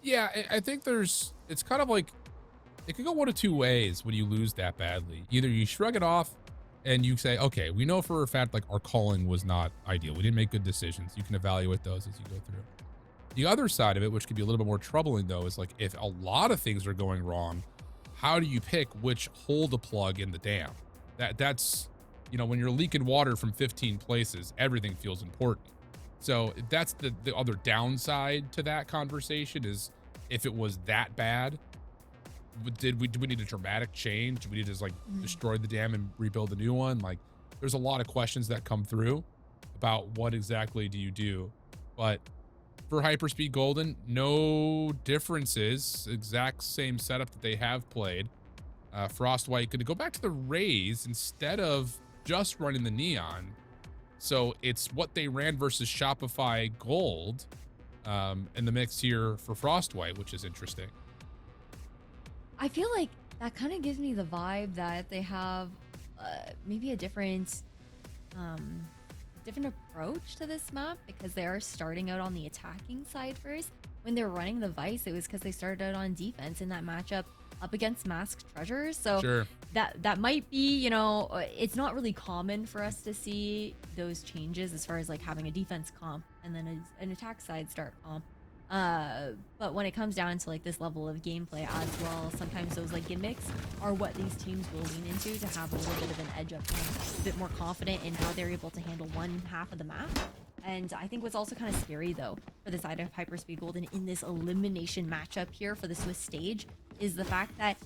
Yeah, I think it's kind of like, it could go one of two ways when you lose that badly. Either you shrug it off and you say, okay, we know for a fact like our calling was not ideal. We didn't make good decisions. You can evaluate those as you go through. The other side of it, which could be a little bit more troubling though, is like if a lot of things are going wrong, how do you pick which hole to plug in the dam? That's, you know, when you're leaking water from 15 places, everything feels important. So that's the other downside to that conversation is if it was that bad, do we need a dramatic change? Do we need to just like destroy the dam and rebuild a new one? Like there's a lot of questions that come through about what exactly do you do. But for Hyperspeed Golden, no differences, exact same setup that they have played. Frostwhite could go back to the Rays instead of just running the Neon. So it's what they ran versus Shopify Gold in the mix here for Frostwhite, which is interesting. I feel like that kind of gives me the vibe that they have maybe a different approach to this map because they are starting out on the attacking side first. When they're running the Vice, it was because they started out on defense in that matchup up against Masked Treasures. So sure. that might be, you know, it's not really common for us to see those changes as far as like having a defense comp and then an attack side start comp. But when it comes down to like this level of gameplay as well, sometimes those like gimmicks are what these teams will lean into to have a little bit of an edge up, a bit more confident in how they're able to handle one half of the map. And I think what's also kind of scary though for the side of Hyperspeed Golden in this elimination matchup here for the Swiss stage is the fact that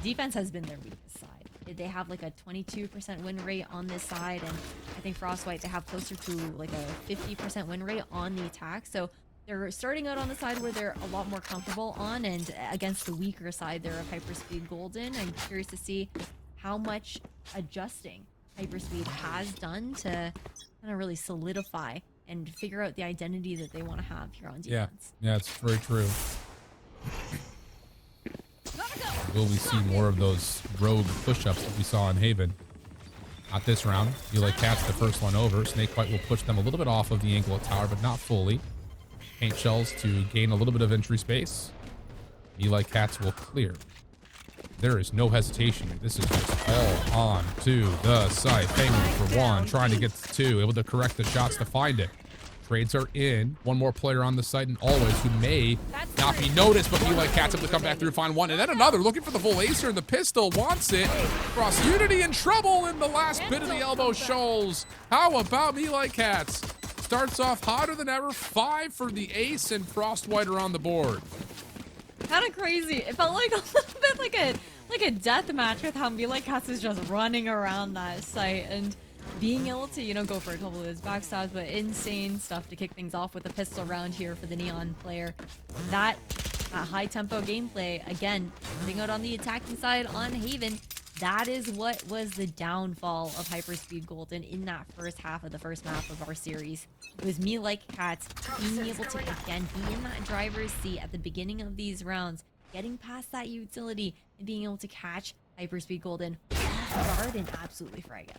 defense has been their weakest side. They have like a 22% win rate on this side, and I think Frostwhite, they have closer to like a 50% win rate on the attack. So they're starting out on the side where they're a lot more comfortable on, and against the weaker side there of Hyperspeed Golden. I'm curious to see how much adjusting Hyperspeed has done to kind of really solidify and figure out the identity that they want to have here on defense. Yeah, it's very true. Will we see more of those rogue push-ups that we saw in Haven? Not this round. Eli Cat's the first one over. Snakebite will push them a little bit off of the angle of tower, but not fully. Paint shells to gain a little bit of entry space. Eli Cats will clear. There is no hesitation. This is just all on to the side. Penguin for one, trying to get to two, able to correct the shots to find it. Trades are in. One more player on the site, and always who may not be noticed, but Eli Cat's able to come back through, find one, and then another, looking for the full acer, and the pistol wants it. Cross Unity in trouble in the last bit of the elbow shoals. How about Eli Cats? Starts off hotter than ever. 5 for the ace, and Frostwhite are on the board. Kind of crazy. It felt like a little bit like a death match with how Eli Cats is just running around that site and being able to, you know, go for a couple of his backstabs, but insane stuff to kick things off with a pistol round here for the Neon player. That high tempo gameplay, again, being out on the attacking side on Haven, that is what was the downfall of Hyperspeed Golden in that first half of the first map of our series. It was me like Cats being able to, again, be in that driver's seat at the beginning of these rounds, getting past that utility and being able to catch Hyperspeed Golden off guard and absolutely frag it.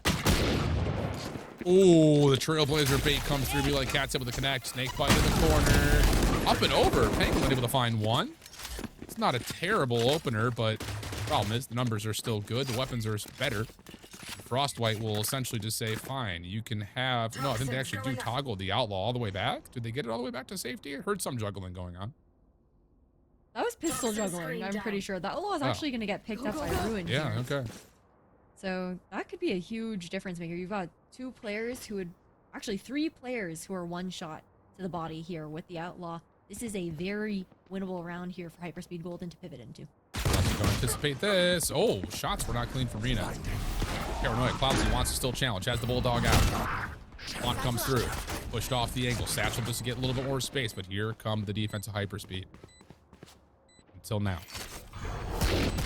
Oh, the Trailblazer bait comes through. Be like Cat's able to connect. Snakebite in the corner. Up and over. Penguin able to find one. It's not a terrible opener, but the problem is the numbers are still good. The weapons are better. Frostwhite will essentially just say, fine, you can have... No, I think they actually do toggle the Outlaw all the way back. Did they get it all the way back to safety? I heard some juggling going on. That was pistol juggling, I'm pretty sure. That Outlaw is actually going to get picked up by Ruin here. Yeah, okay. So that could be a huge difference maker. You've got 2 players who would... Actually, 3 players who are one shot to the body here with the Outlaw. This is a very winnable round here for Hyperspeed Golden to pivot into. Don't anticipate this. Oh, shots were not clean from Rena. Paranoia Cloudsley wants to still challenge. Has the Bulldog out. Blunt comes through. Pushed off the angle. Satchel just to get a little bit more space, but here come the defense of Hyperspeed. Until now.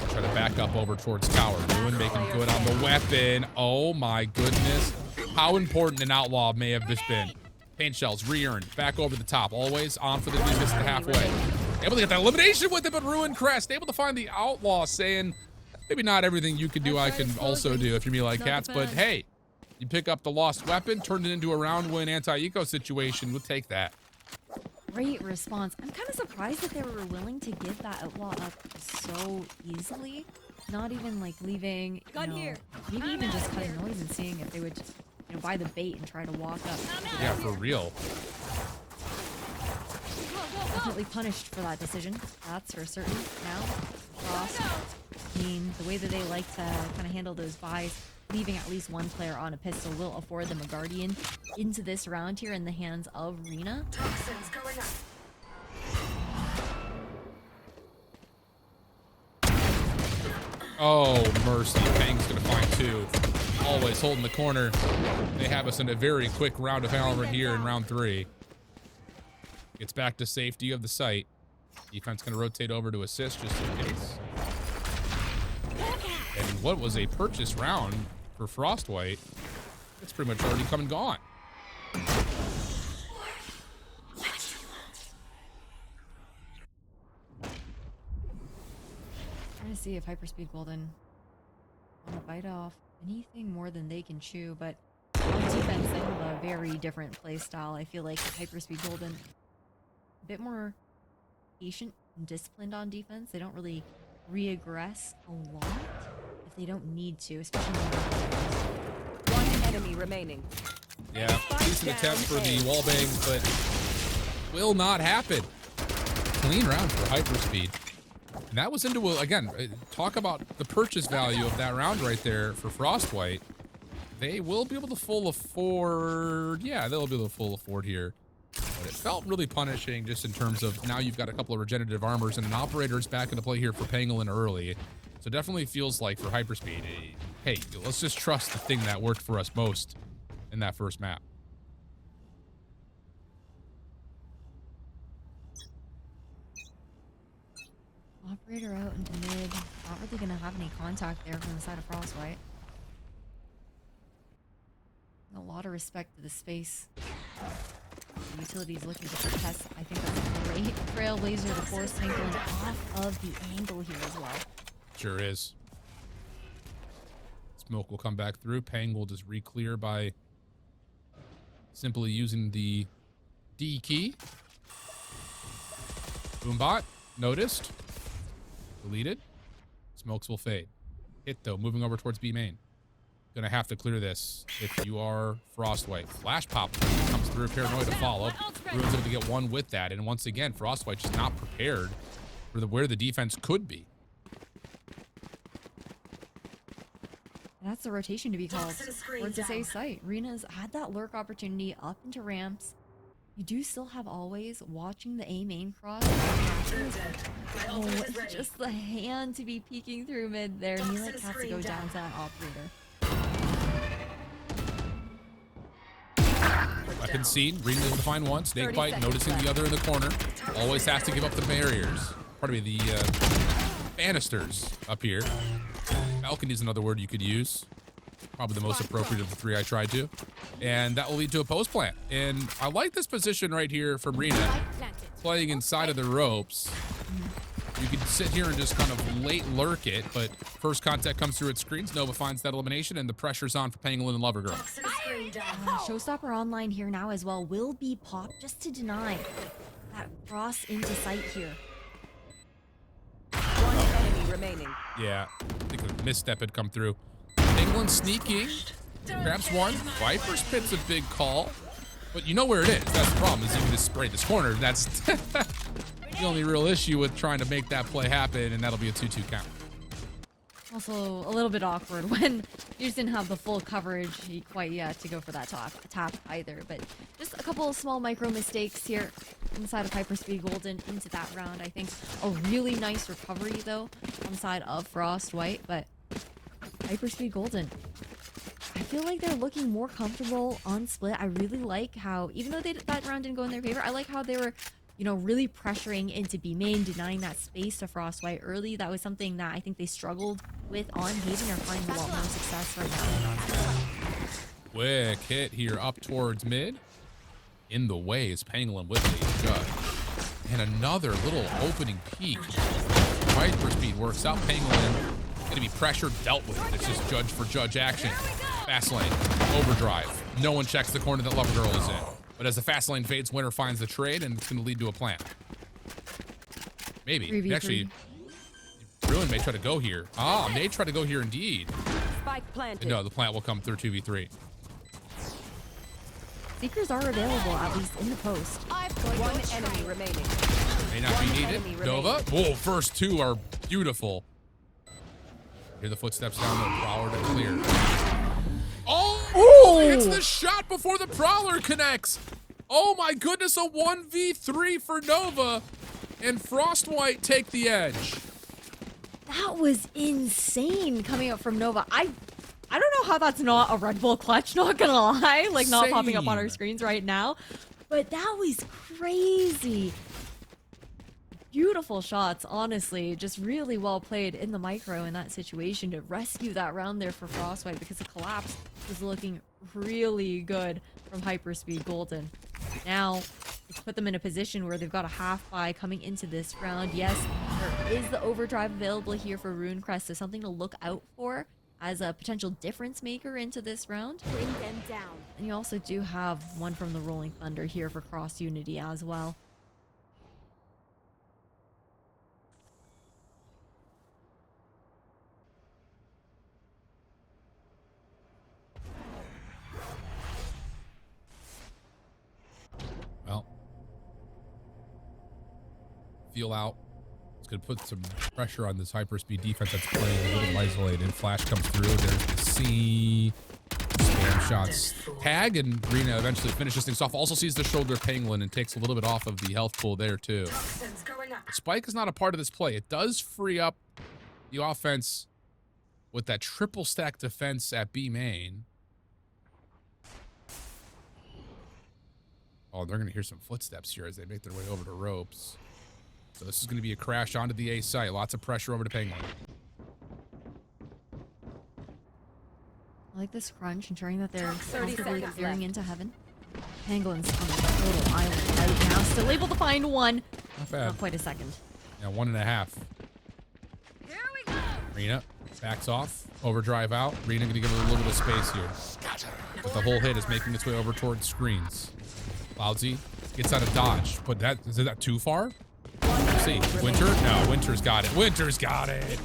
Try to back up over towards tower. Ruin making good on the weapon. Oh my goodness. How important an Outlaw may have this been. Paint shells, re-earned, back over the top. Always on for the defense at the halfway. Able to get that elimination with it, but Ruin Crest. Able to find the Outlaw saying, maybe not everything you can do, I can also do if you're me like Cats, but hey, you pick up the lost weapon, turn it into a round win anti-eco situation. We'll take that. Great response. I'm kind of surprised that they were willing to give that outlaw up so easily. Not even like leaving, maybe even just cutting noise and seeing if they would just, buy the bait and try to walk up. Yeah, for real. Definitely punished for that decision. That's for certain. Now, Frost, the way that they like to kind of handle those buys, leaving at least one player on a pistol will afford them a Guardian into this round here in the hands of Rina. Toxins going up. Oh, mercy. Pang's gonna find two. Always holding the corner. They have us in a very quick round of Valorant here in round 3. Gets back to safety of the site. Defense gonna rotate over to assist just in case. And what was a purchase round for Frostwhite, it's pretty much already come and gone. Trying to see if Hyperspeed Golden want to bite off anything more than they can chew, but on defense they have a very different play style. I feel like Hyperspeed Golden a bit more patient and disciplined on defense. They don't really re-aggress a lot if they don't need to, especially when One enemy remaining. Yeah, decent attempt for the wall bangs, but will not happen. Clean round for Hyperspeed. And that was into, again, talk about the purchase value of that round right there for Frostwhite. They will be able to full afford, yeah, they'll be able to full afford here. But it felt really punishing just in terms of now you've got a couple of regenerative armors and an operator's back into play here for Pangolin early. So definitely feels like for Hyperspeed, hey, let's just trust the thing that worked for us most in that first map. Operator out into mid. Not really going to have any contact there from the side of Frostwhite. A lot of respect to the space. The utility's looking to protest. I think that's a great trailblazer to force Pangolin off of the angle here as well. Sure is. Smoke will come back through. Pang will just re-clear by simply using the D key. Boombot noticed. Deleted. Smokes will fade. Hit though, moving over towards B main. Gonna have to clear this if you are Frostwhite. Flash pop comes through, Paranoid to follow. Ruin's able to get one with that, and once again, Frostwhite just not prepared for where the defense could be. That's the rotation to be called. Or to say site. Rena's had that lurk opportunity up into ramps. You do still have always watching the A main cross. Oh, it's just the hand to be peeking through mid there. Neelix has to go down to that operator. Weapon seen. Rena able to find one. Snake bite, noticing the other in the corner. Always has to give up the barriers. Pardon me, the banisters up here. Balcony is another word you could use. Probably the most appropriate of the three I tried to. And that will lead to a post plant. And I like this position right here from Rena. Playing inside of the ropes. You can sit here and just kind of late lurk it, but first contact comes through its screens. Nova finds that elimination, and the pressure's on for Pangolin and Lovergirl. Showstopper online here now as well will be popped just to deny that cross into sight here. One enemy remaining. Yeah, I think a misstep had come through. Pangolin sneaking, grabs one. Viper's Pit's a big call, but you know where it is. That's the problem, is you can just spray this corner. That's the only real issue with trying to make that play happen, and that'll be a 2-2 count. Also a little bit awkward when you just didn't have the full coverage quite yet to go for that tap either. But just a couple of small micro mistakes here inside of Hyperspeed Golden into that round. I think a really nice recovery though on the side of Frostwhite, but Hyperspeed Golden, I feel like they're looking more comfortable on split. I really like how, even though that round didn't go in their favor, I like how they were, you know, really pressuring into B main, denying that space to Frostwhite early. That was something that I think they struggled with on Haven, are finding a lot more success right now. Quick hit here up towards mid. In the way is Pangolin with a judge. And another little opening peek. Hyperspeed works out. Pangolin gonna be pressured, dealt with it. It's just judge for judge action. Fast lane, overdrive. No one checks the corner that Lovergirl is in. But as the fast lane fades, Winter finds the trade, and it's going to lead to a plant. Maybe. 3v3. Actually, Ruin may try to go here. Ah, may try to go here indeed. Spike planted. No, the plant will come through 2v3. Seekers are available, at least in the post. One enemy remaining. May not be One needed. enemy Nova. Whoa, first two are beautiful. Hear the footsteps down the Prowler to clear. Oh! Hits the shot before the Prowler connects. Oh my goodness, a 1v3 for Nova. And Frostwhite take the edge. That was insane coming up from Nova. I don't know how that's not a Red Bull clutch, not gonna lie. Like, not popping up on our Same. screens right now. But that was crazy. Beautiful shots, honestly. Just really well played in the micro in that situation to rescue that round there for Frostwhite, because the collapse was looking really good from Hyperspeed Golden. Now, it's put them in a position where they've got a half buy coming into this round. Yes, there is the overdrive available here for Runecrest, so something to look out for as a potential difference maker into this round. Bring them down. And you also do have one from the Rolling Thunder here for Cross Unity as well. Well, feel out. It's going to put some pressure on this Hyperspeed defense that's playing a little isolated. Flash comes through. There's the C. Spam shots. Tag, and Rena eventually finishes things off. Also sees the shoulder Penguin and takes a little bit off of the health pool there, too. Spike is not a part of this play. It does free up the offense with that triple stack defense at B main. Oh, they're going to hear some footsteps here as they make their way over to ropes. So this is going to be a crash onto the A site. Lots of pressure over to Penguin. I like this crunch, ensuring that they're 30 comfortably seconds clearing left. into heaven. Penguins on the total island right now. Still able to find one. Not bad. Not quite a second. Yeah, 1.5. Here we go. Rena backs off. Overdrive out. Rena going to give it a little bit of space here. But the whole hit is making its way over towards screens. Cloudsy gets out of dodge. But that is that too far? Let's see. Winter? No, Winter's got it. Winter's got it.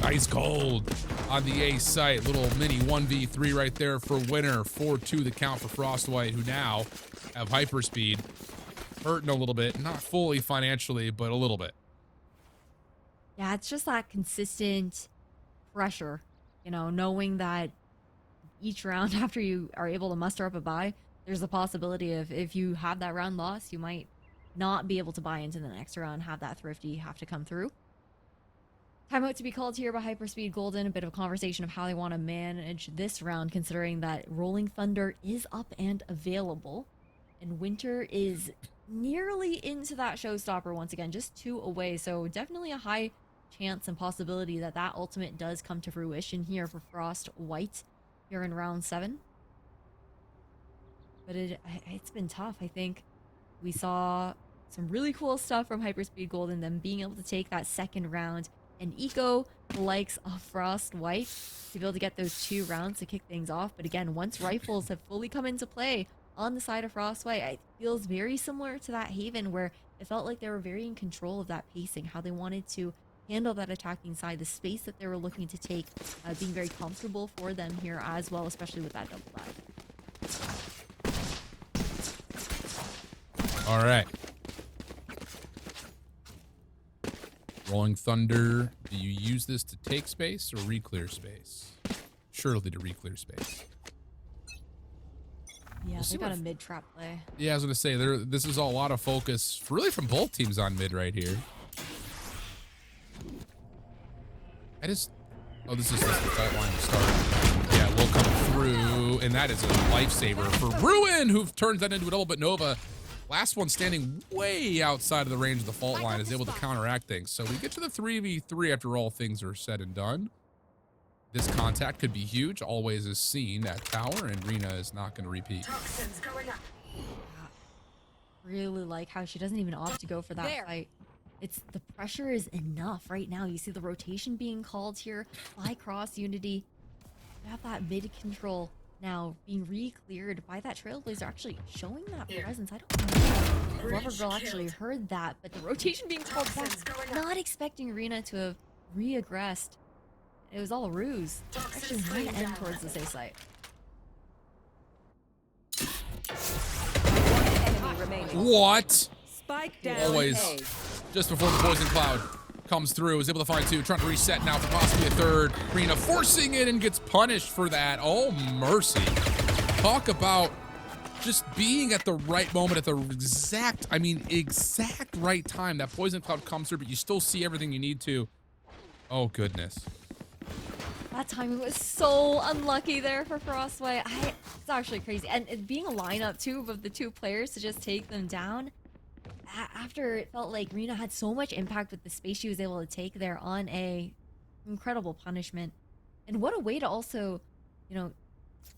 Ice cold on the A site. Little mini 1v3 right there for Winter. 4-2 the count for Frostwhite, who now have Hyperspeed. Hurting a little bit. Not fully financially, but a little bit. Yeah, it's just that consistent pressure, you know, knowing that each round after you are able to muster up a buy, there's a possibility of, if you have that round lost, you might not be able to buy into the next round, have that thrifty have to come through. Timeout to be called here by Hyperspeed Golden. A bit of conversation of how they want to manage this round, considering that Rolling Thunder is up and available. And Winter is nearly into that showstopper once again, just 2 away. So definitely a high chance and possibility that that ultimate does come to fruition here for Frostwhite here in round 7. But it's been tough. I think we saw some really cool stuff from Hyperspeed Golden, them being able to take that second round, and Eco likes a Frostwhite to be able to get those 2 rounds to kick things off. But again, once rifles have fully come into play on the side of Frostwhite, it feels very similar to that Haven, where it felt like they were very in control of that pacing, how they wanted to handle that attacking side, the space that they were looking to take, being very comfortable for them here as well, especially with that double dive. All right. Rolling Thunder, do you use this to take space or re-clear space? Surely to re-clear space. Yeah, see they got what a mid trap play. Yeah, I was going to say, this is a lot of focus, really from both teams on mid right here. Oh, this is just the fault line to start. Yeah, we'll come through, and that is a lifesaver for Ruin, who turns that into a double, but Nova, last one standing way outside of the range of the fault line, is able to counteract things. So we get to the 3v3 after all things are said and done. This contact could be huge. Always is seen at tower, and Rena is not going to repeat. Toxins going up. Really like how she doesn't even opt to go for that fight. It's the pressure is enough right now. You see the rotation being called here by Cross Unity. You have that mid control now being re-cleared by that Trailblazer, actually showing that presence. I don't know if Lover Girl actually heard that, but the rotation being called back, not expecting Rina to have re-aggressed. It was all a ruse. Actually, might end towards the safe site. Enemy remaining. What? Spike down. Always. A. Just before the poison cloud comes through, is able to find two, trying to reset now for possibly a third. Rina forcing it and gets punished for that. Oh, mercy. Talk about just being at the right moment at the exact right time. That poison cloud comes through, but you still see everything you need to. Oh, goodness. That timing was so unlucky there for Frostwhite. It's actually crazy. And it being a lineup, too, of the two players to just take them down. After it felt like Rina had so much impact with the space she was able to take there on a incredible punishment. And what a way to also,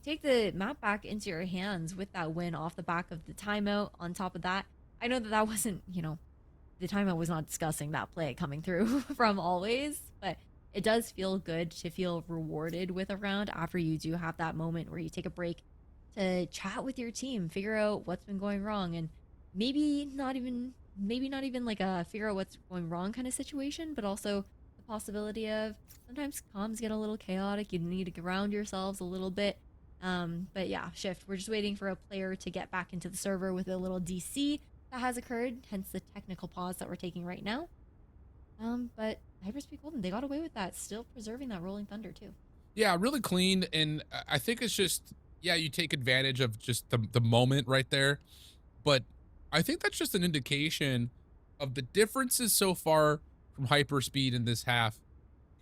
take the map back into your hands with that win off the back of the timeout. On top of that, I know that wasn't, the timeout was not discussing that play coming through from always, but it does feel good to feel rewarded with a round after you do have that moment where you take a break to chat with your team, figure out what's been going wrong, and maybe not even like a figure out what's going wrong kind of situation, but also the possibility of sometimes comms get a little chaotic. You need to ground yourselves a little bit. But yeah, Shift, we're just waiting for a player to get back into the server with a little DC that has occurred, hence the technical pause that we're taking right now. But HYP Golden, they got away with that, still preserving that Rolling Thunder too. Yeah, really clean, and I think it's just, you take advantage of just the moment right there, but I think that's just an indication of the differences so far from Hyperspeed in this half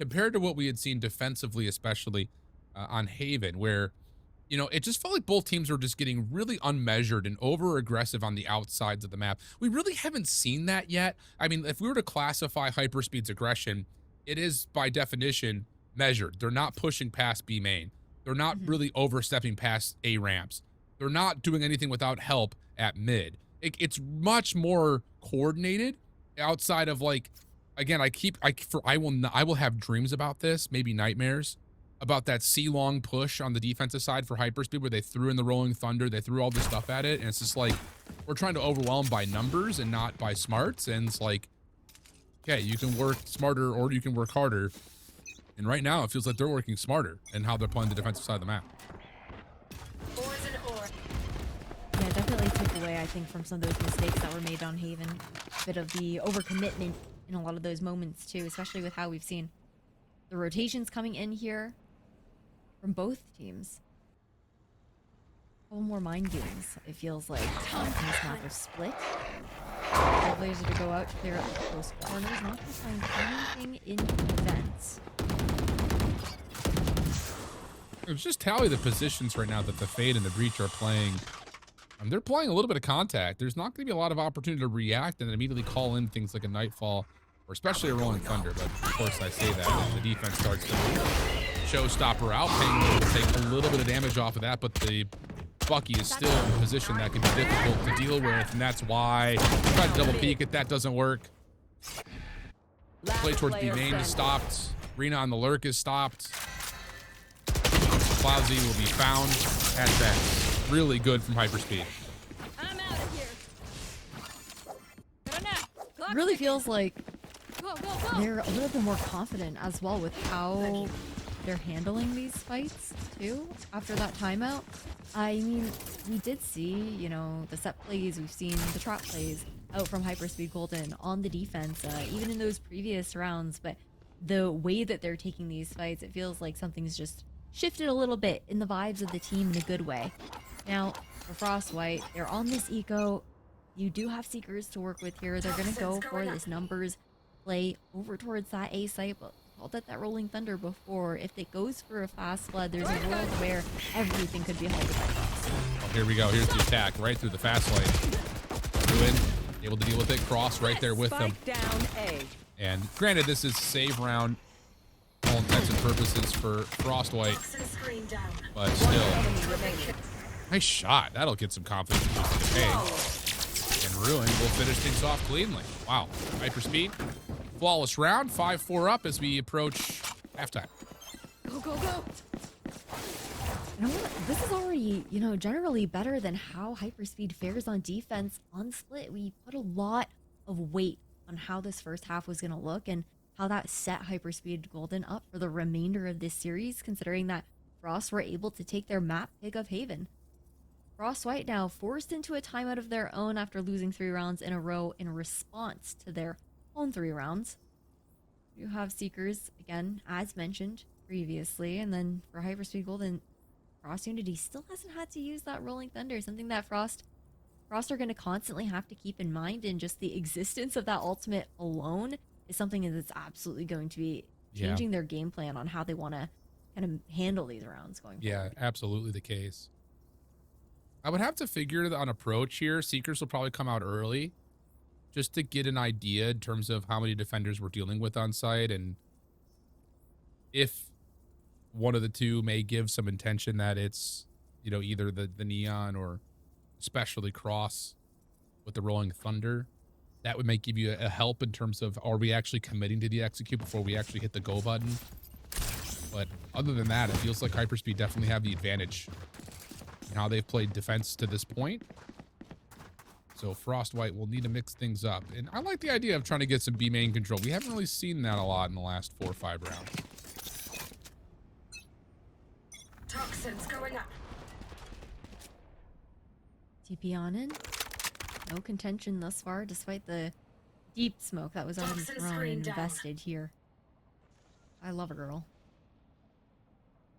compared to what we had seen defensively, especially on Haven, where, it just felt like both teams were just getting really unmeasured and over aggressive on the outsides of the map. We really haven't seen that yet. I mean, if we were to classify Hyperspeed's aggression, it is by definition measured. They're not pushing past B main. They're not really overstepping past A ramps. They're not doing anything without help at mid. It's much more coordinated outside of, like, again, I will have dreams about this, maybe nightmares, about that C-long push on the defensive side for Hyperspeed where they threw in the Rolling Thunder, they threw all this stuff at it, and it's just like, we're trying to overwhelm by numbers and not by smarts, and it's like, okay, you can work smarter or you can work harder, and right now it feels like they're working smarter in how they're playing the defensive side of the map. Yeah, definitely took away, I think, from some of those mistakes that were made on Haven. A bit of the overcommitment in a lot of those moments, too, especially with how we've seen the rotations coming in here from both teams. A couple more mind games, it feels like, in this map of split. Trailblazer to go out to clear up the close corners, not to find anything in defense. It's just tally the positions right now that the Fade and the Breach are playing. They're playing a little bit of contact. There's not going to be a lot of opportunity to react and then immediately call in things like a Nightfall, or especially a Rolling Thunder. But of course I say that as the defense starts to showstopper out. Penguin will take a little bit of damage off of that, but the Bucky is still in a position that can be difficult to deal with, and that's why try to double peek it. That doesn't work. Play towards B main is stopped. Rina on the lurk is stopped. Cloudsy will be found at best. Really good from Hyperspeed. I'm out of here. It really feels like they're a little bit more confident as well with how they're handling these fights too after that timeout. I mean, we did see, the set plays, we've seen the trap plays out from Hyperspeed Golden on the defense, even in those previous rounds, but the way that they're taking these fights, it feels like something's just shifted a little bit in the vibes of the team in a good way. Now, for Frostwhite, they're on this eco. You do have Seekers to work with here. They're going to go for this numbers play over towards that A site, but called that Rolling Thunder before. If it goes for a fast flood, there's a world where everything could be halted by Frost. Oh, here we go. Here's the attack right through the fast lane. Ruin, able to deal with it. Cross right there with them. Down A. And granted, this is save round, all intents and purposes for Frostwhite, but still. Nice shot. That'll get some confidence boost to the pay. And Ruin will finish things off cleanly. Wow. Hyperspeed. Flawless round. 5-4 up as we approach halftime. Go, go, go. You know what? This is already, generally better than how Hyperspeed fares on defense on split. We put a lot of weight on how this first half was going to look and how that set Hyperspeed Golden up for the remainder of this series, considering that Frost were able to take their map pick of Haven. Frost White now forced into a timeout of their own after losing 3 rounds in a row in response to their own 3 rounds. You have Seekers, again, as mentioned previously, and then for Hyperspeed Golden, Frost Unity still hasn't had to use that Rolling Thunder, something that Frost are going to constantly have to keep in mind, and just the existence of that ultimate alone is something that's absolutely going to be changing their game plan on how they want to kind of handle these rounds going forward. Yeah, absolutely the case. I would have to figure that on approach here, Seekers will probably come out early just to get an idea in terms of how many defenders we're dealing with on site, and if one of the two may give some intention that it's, either the Neon or especially Cross with the Rolling Thunder. That would give you a help in terms of, are we actually committing to the execute before we actually hit the go button? But other than that, it feels like Hyperspeed definitely have the advantage in how they've played defense to this point. So Frost White will need to mix things up. And I like the idea of trying to get some B main control. We haven't really seen that a lot in the last 4 or 5 rounds. Toxins going up. TP on in. No contention thus far, despite the deep smoke that was already thrown and invested here. I love a girl.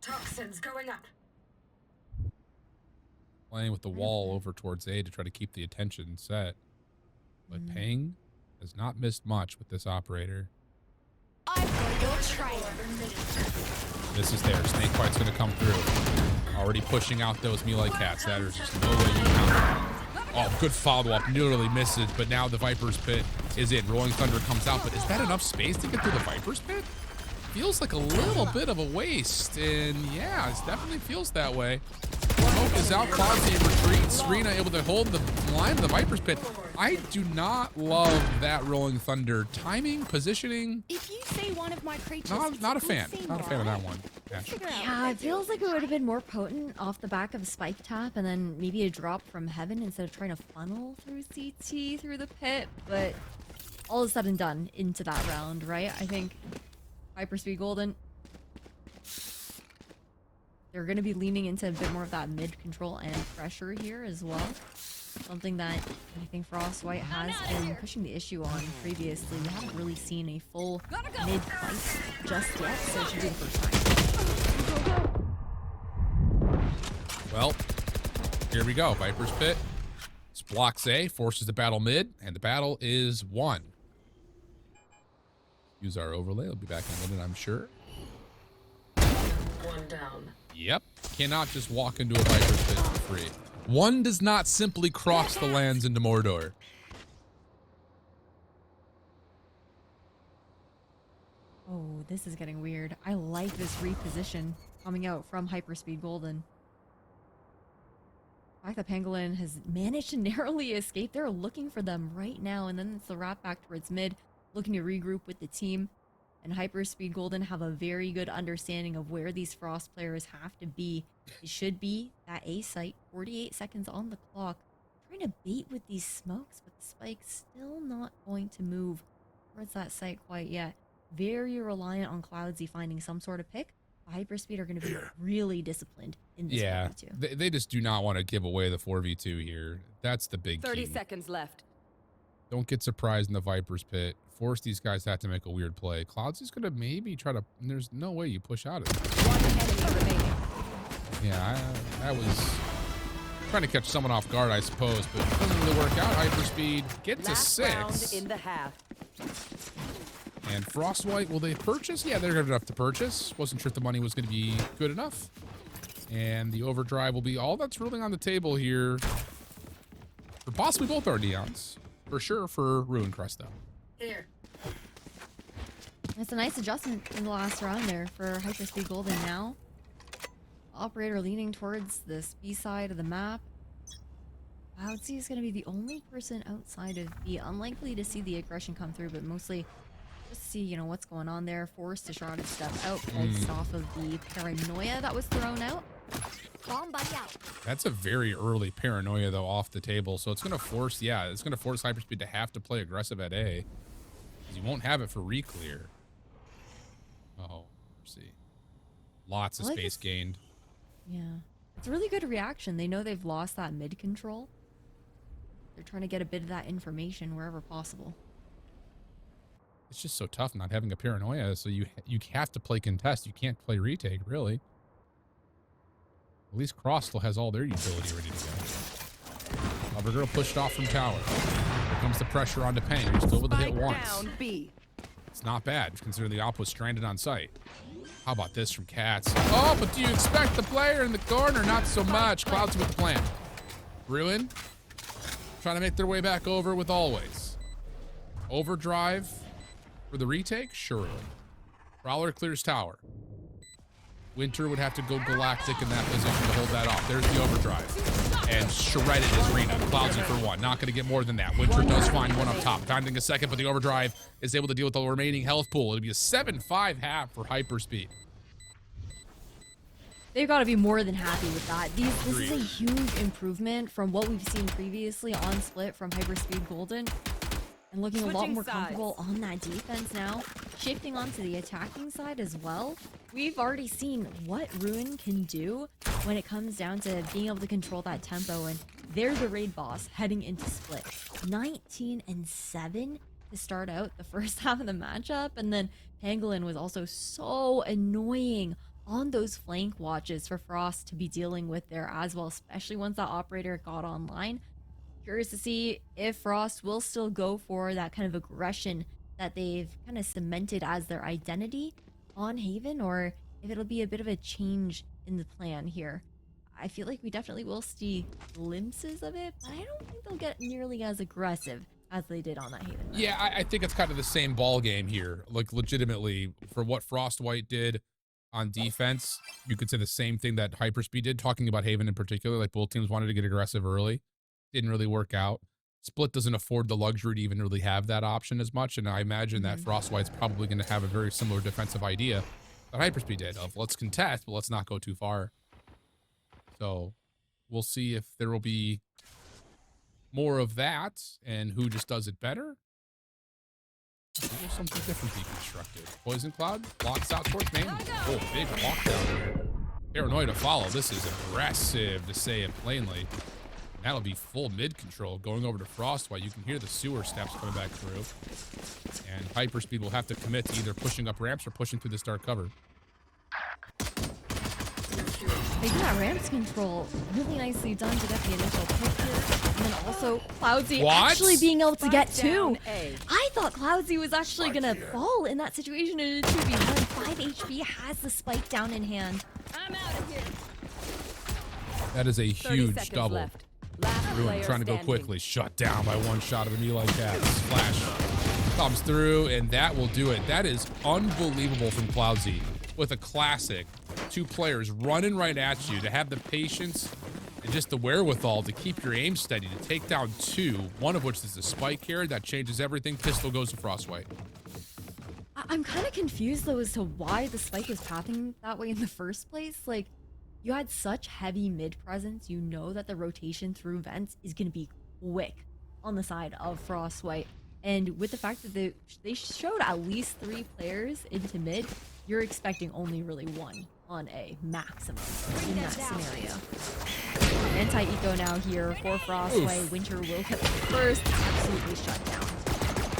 Toxins going up. Playing with the wall over towards A to try to keep the attention set. But Pang has not missed much with this operator. This is there. Snakebite's going to come through. Already pushing out those melee cats. That is just no way you count. Oh, good follow-up. Nearly misses, but now the Viper's Pit is in. Rolling Thunder comes out, but is that enough space to get through the Viper's Pit? Feels like a little bit of a waste, and yeah, it definitely feels that way. Smoke is out, Cloudzy retreats, Serena able to hold the line of the Viper's Pit. I do not love that Rolling Thunder. Timing, positioning. If you say one of my creatures, Not a fan. Not a fan of that one. Yeah, it feels like it would have been more potent off the back of a spike tap and then maybe a drop from heaven instead of trying to funnel through CT through the pit, but all is said and done into that round, right? I think Hyperspeed Golden, they're going to be leaning into a bit more of that mid control and pressure here as well. Something that I think Frost White has been pushing the issue on previously. We haven't really seen a full mid fight just yet, so it should be the first time. Well, here we go. Viper's Pit. This blocks A, forces the battle mid, and the battle is won. Use our overlay. It'll be back in a minute, I'm sure. One down. Yep. Cannot just walk into a Viper's Pit for free. One does not simply cross the lands into Mordor. Oh, this is getting weird. I like this reposition coming out from Hyperspeed Golden. The fact that Pangolin has managed to narrowly escape. They're looking for them right now, and then it's the wrap back towards mid, looking to regroup with the team. And Hyperspeed Golden have a very good understanding of where these Frost players have to be. It should be that A site, 48 seconds on the clock. Trying to bait with these smokes, but the spike's still not going to move towards that site quite yet. Very reliant on Cloudzy finding some sort of pick. Hyperspeed are going to be really disciplined in this 4v2. They just do not want to give away the 4v2 here. That's the big 30 key. seconds left. Don't get surprised in the Viper's Pit. Force these guys to have to make a weird play. Cloudsy's going to maybe try to... There's no way you push out of it. One enemy remaining. Yeah, I was trying to catch someone off guard, I suppose, but it doesn't really work out. Hyperspeed get to Last 6. round in the half. And Frostwhite, will they purchase? Yeah, they're good enough to purchase. Wasn't sure if the money was going to be good enough. And the overdrive will be all that's really on the table here for possibly both our Neons. For sure for Ruin Crest, though. Here. It's a nice adjustment in the last round there for Hyperspeed Golden now. Operator leaning towards this B side of the map. Cloudzy is going to be the only person outside of B. Unlikely to see the aggression come through, but mostly just to see, you know, what's going on there. Forced to Shrouded step out, pulsed off of the paranoia that was thrown out. Bomb buddy out. That's a very early paranoia, though, off the table. So it's going to force, yeah, it's going to force Hyperspeed to have to play aggressive at A. Because you won't have it for reclear. Oh, see. Lots of space gained. Yeah. It's a really good reaction. They know they've lost that mid control. They're trying to get a bit of that information wherever possible. It's just so tough not having a paranoia. So you have to play contest. You can't play retake, really. At least Cross still has all their utility ready to go. Lover Girl pushed off from tower. Here comes the pressure onto Pang. He's still with the hit once. Down B. It's not bad, considering the op was stranded on site. How about this from Cats? Oh, but do you expect the player in the corner? Not so much. Clouds with the plant. Ruin. Trying to make their way back over with Always. Overdrive for the retake? Surely. Prowler clears tower. Winter would have to go galactic in that position to hold that off. There's the overdrive. And shredded is Rena. Cloudsy for one. Not going to get more than that. Winter does find one up top. Timing a second, but the overdrive is able to deal with the remaining health pool. It'll be a 7-5 half for Hyperspeed. They've got to be more than happy with that. This is a huge improvement from what we've seen previously on split from Hyperspeed Golden. And looking a lot more comfortable on that defense now. Shifting onto the attacking side as well. We've already seen what Ruin can do when it comes down to being able to control that tempo. And they're the raid boss heading into split. 19-7 to start out the first half of the matchup. And then Pangolin was also so annoying on those flank watches for Frost to be dealing with there as well, especially once that operator got online. Curious to see if Frost will still go for that kind of aggression that they've kind of cemented as their identity on Haven, or if it'll be a bit of a change in the plan here. I feel like we definitely will see glimpses of it, but I don't think they'll get nearly as aggressive as they did on that Haven match. Yeah, I think it's kind of the same ball game here. Like, legitimately, for what Frost White did on defense, you could say the same thing that Hyperspeed did, talking about Haven in particular. Like, both teams wanted to get aggressive early. Didn't really work out. Split doesn't afford the luxury to even really have that option as much, and I imagine that Frost White's probably going to have a very similar defensive idea that Hyperspeed did, of let's contest, but let's not go too far. So we'll see if there will be more of that, and who just does it better. Maybe something different be constructed. Poison Cloud blocks out towards main. Oh, big lockdown here. Paranoia to follow. This is aggressive, to say it plainly. That'll be full mid control going over to Frostwhite. You can hear the sewer steps coming back through. And Hyperspeed will have to commit to either pushing up ramps or pushing through this dark cover. Making that ramps control really nicely done to get the initial pick here. And then also Cloudsy actually being able to get two. I thought Cloudsy was actually going to fall in that situation in a 2v1. 5 HP has the spike down in hand. I'm out of here. That is a huge double. Left. Ruin trying to go quickly. Shut down by one shot of an Eli Cat. Flash comes through, and that will do it. That is unbelievable from Cloudsy with a classic. Two players running right at you, to have the patience and just the wherewithal to keep your aim steady, to take down two, one of which is a spike here. That changes everything. Pistol goes to Frostwhite. I'm kind of confused though as to why the spike was pathing that way in the first place. Like, you had such heavy mid presence, you know that the rotation through vents is going to be quick on the side of Frostwhite. And with the fact that they showed at least 3 players into mid, you're expecting only really 1 on A maximum in that scenario. Anti-eco now here for Frostwhite. Winter will get the first absolutely shut down.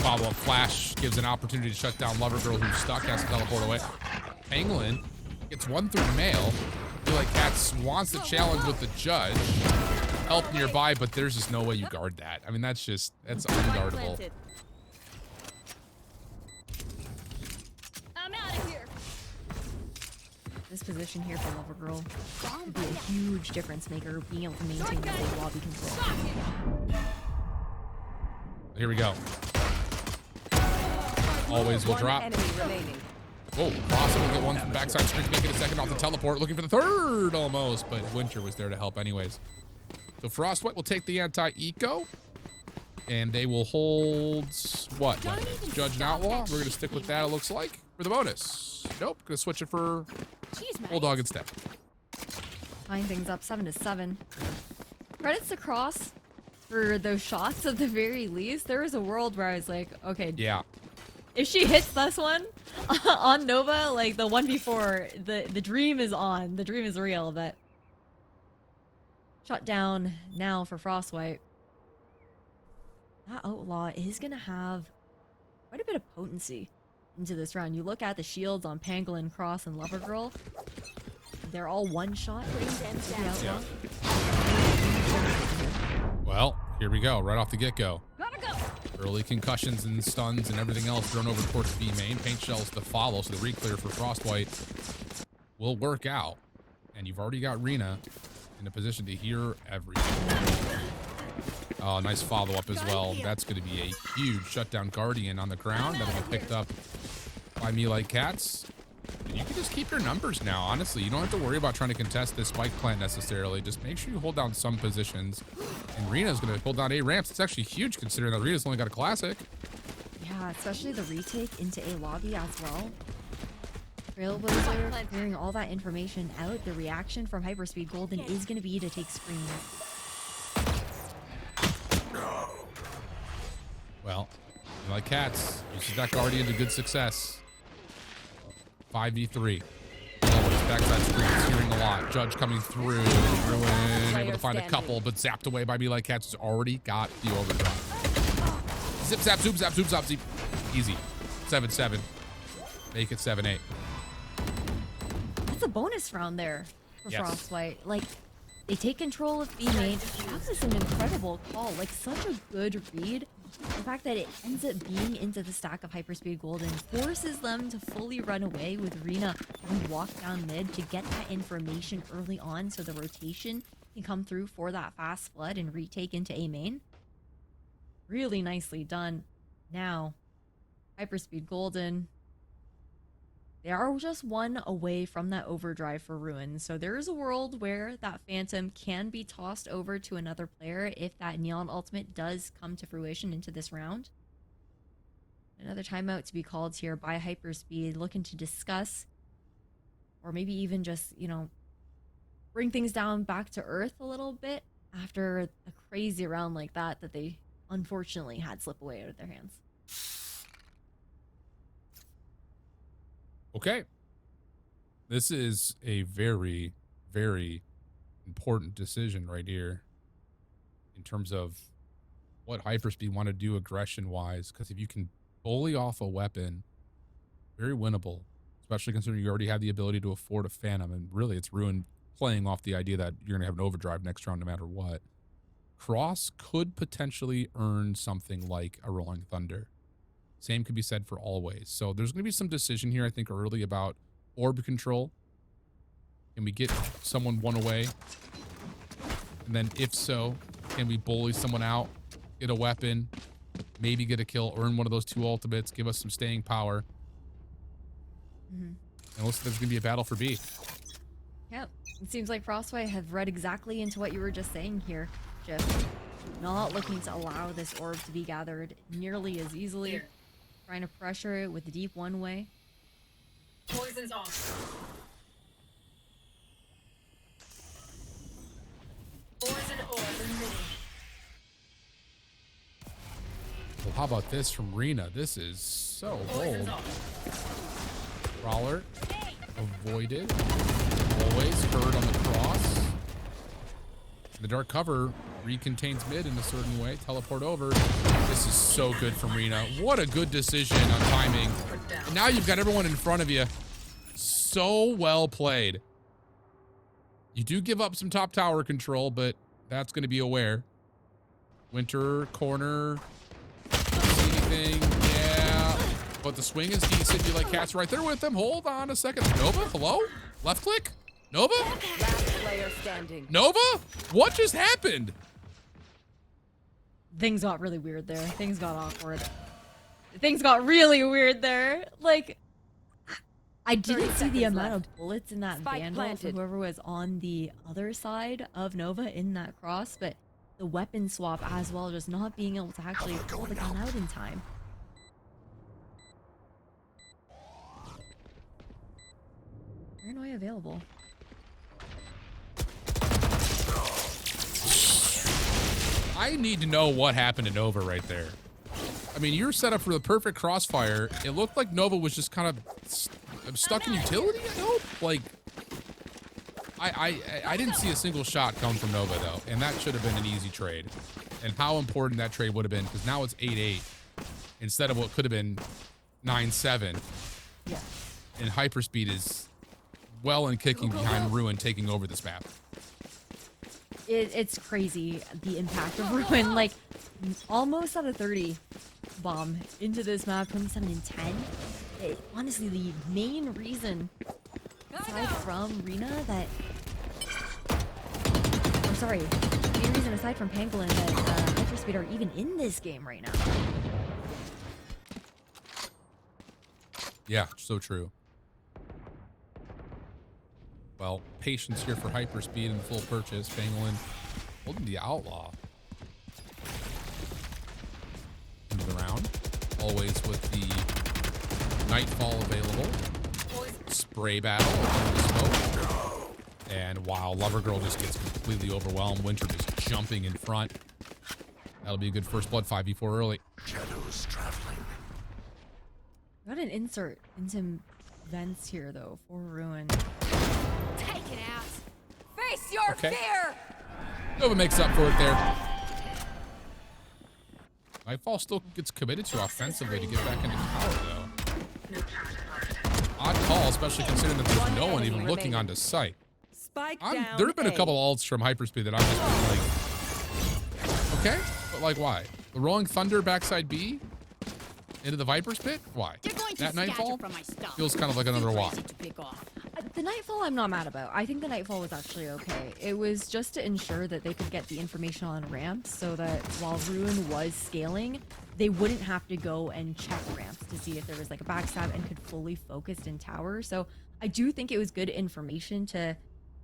Follow-up flash gives an opportunity to shut down Lover Girl, who's stuck, has to teleport away. Pangolin gets one through mail. I feel like Cats wants the challenge with the judge. Help nearby, but there's just no way you guard that. I mean, that's unguardable. I'm out of here. This position here for Lover Girl would be a huge difference maker, being able to maintain that full lobby control. Here we go. Always will drop. Whoa, Blossom will get one from backside screen to make it a second off the teleport, looking for the third almost, but Winter was there to help anyways. So Frostwhite will take the anti-eco, and they will hold, what? Judge and Outlaw? We're going to stick with that, it looks like, for the bonus. Nope, going to switch it for Bulldog instead. tying things up 7-7. Credits to Cross for those shots at the very least. There was a world where I was like, okay, Yeah. if she hits this one on Nova, like the one before, the dream is on. The dream is real, but shut down now for Frostwhite. That Outlaw is going to have quite a bit of potency into this round. You look at the shields on Pangolin, Cross, and Lovergirl. They're all one shot. Yeah. Well, here we go. Right off the get-go. Gotta go. Early concussions and stuns and everything else thrown over towards B main. Paint shells to follow, so the re-clear for Frostwhite will work out. And you've already got Rena in a position to hear everything. Oh, nice follow-up as well. That's going to be a huge shutdown Guardian on the ground. That'll get picked up by Me Like Cats. And you can just keep your numbers now, honestly. You don't have to worry about trying to contest this spike plant necessarily. Just make sure you hold down some positions. And Rena's going to hold down A ramps. It's actually huge considering that Rena's only got a classic. Yeah, especially the retake into A lobby as well. Trailblazer clearing all that information out. The reaction from Hyperspeed Golden is going to be to take screens. Well, Me Like Cats uses that Guardian to good success. 5v3. Always backside screens, hearing a lot. Judge coming through. Ruin able to find a couple, but zapped away by Me Like Cats, who's already got the overdrive. Zip, zap, zoop, zap, zoop, zap, zip. Easy. 7-7. Make it 7-8. That's a bonus round there for Yes. Frostwhite. Like, they take control of B main. That was an incredible call. Like, such a good read. The fact that it ends up being into the stack of Hyperspeed Golden forces them to fully run away with Rena and walk down mid to get that information early on so the rotation can come through for that fast flood and retake into A main. Really nicely done. Now, Hyperspeed Golden, they are just one away from that overdrive for Ruin. So there is a world where that Phantom can be tossed over to another player if that Neon ultimate does come to fruition into this round. Another timeout to be called here by Hyperspeed, looking to discuss, or maybe even just, you know, bring things down back to earth a little bit after a crazy round like that they unfortunately had slip away out of their hands. Okay. This is a very, very important decision right here in terms of what Hyperspeed want to do aggression-wise, because if you can bully off a weapon, very winnable, especially considering you already have the ability to afford a Phantom, and really it's Ruin playing off the idea that you're going to have an overdrive next round no matter what. Cross could potentially earn something like a Rolling Thunder. Same could be said for Always. So there's going to be some decision here, I think, early about orb control. Can we get someone one away? And then if so, can we bully someone out, get a weapon, maybe get a kill, earn one of those two ultimates, give us some staying power. And it looks like there's going to be a battle for B. Yep. It seems like Frostwhite have read exactly into what you were just saying here, Jeff. Not looking to allow this orb to be gathered nearly as easily. Trying to pressure it with the deep one way. Poison's off. Poison orb emitting. Well, how about this from Rena? This is so Poison's bold. off. Brawler avoided. Always heard on the cross. The dark cover recontains mid in a certain way. Teleport over. This is so good from Rena. What a good decision on timing. And now you've got everyone in front of you. So well played. You do give up some top tower control, but that's going to be aware. Winter, corner. See anything? Yeah. But the swing is decent. You like Cats right there with them. Hold on a second. Nova, hello? Left click? Nova? Last player standing. Nova? What just happened? Things got really weird there. Things got awkward. Things got really weird there. Like, I didn't see the amount of bullets in that Spike Vandal planted. from whoever was on the other side of Nova in that cross, but the weapon swap as well, just not being able to actually pull the gun out in time. Paranoia available. I need to know what happened to Nova right there. I mean, you're set up for the perfect crossfire. It looked like Nova was just kind of stuck in utility. Nope. Like, I didn't see a single shot come from Nova, though, and that should have been an easy trade. And how important that trade would have been, because now it's 8-8 instead of what could have been 9-7. Yeah. And Hyperspeed is well and kicking behind Ruin taking over this map. It's crazy, the impact of Ruin. Like, almost out of 30 bomb into this map, 27 and 10. Honestly, the main reason, aside from Rina, that... I'm sorry. The main reason, aside from Pangolin, that Hyperspeed are even in this game right now. Yeah, so true. Well, patience here for Hyperspeed and full purchase. Pangolin holding the Outlaw into the round. Always with the Nightfall available. Spray battle over the smoke. And wow, Lover Girl just gets completely overwhelmed. Winter just jumping in front. That'll be a good first blood 5v4 early. Shadows traveling. Got an insert into vents here, though, for Ruin. Take it out. Face your fear. Nova makes up for it there. Nightfall still gets committed to offensively to get back into tower, though. Odd call, especially considering that there's no one even looking onto site. Spike down. There have been a couple ults from Hyperspeed that I'm just been like, okay, but like why? The Rolling Thunder backside B into the Viper's pit? Why? That Nightfall feels kind of like another walk. The Nightfall I'm not mad about. I think the Nightfall was actually okay. It was just to ensure that they could get the information on ramps so that while Ruin was scaling, they wouldn't have to go and check ramps to see if there was like a backstab and could fully focus in tower. So I do think it was good information to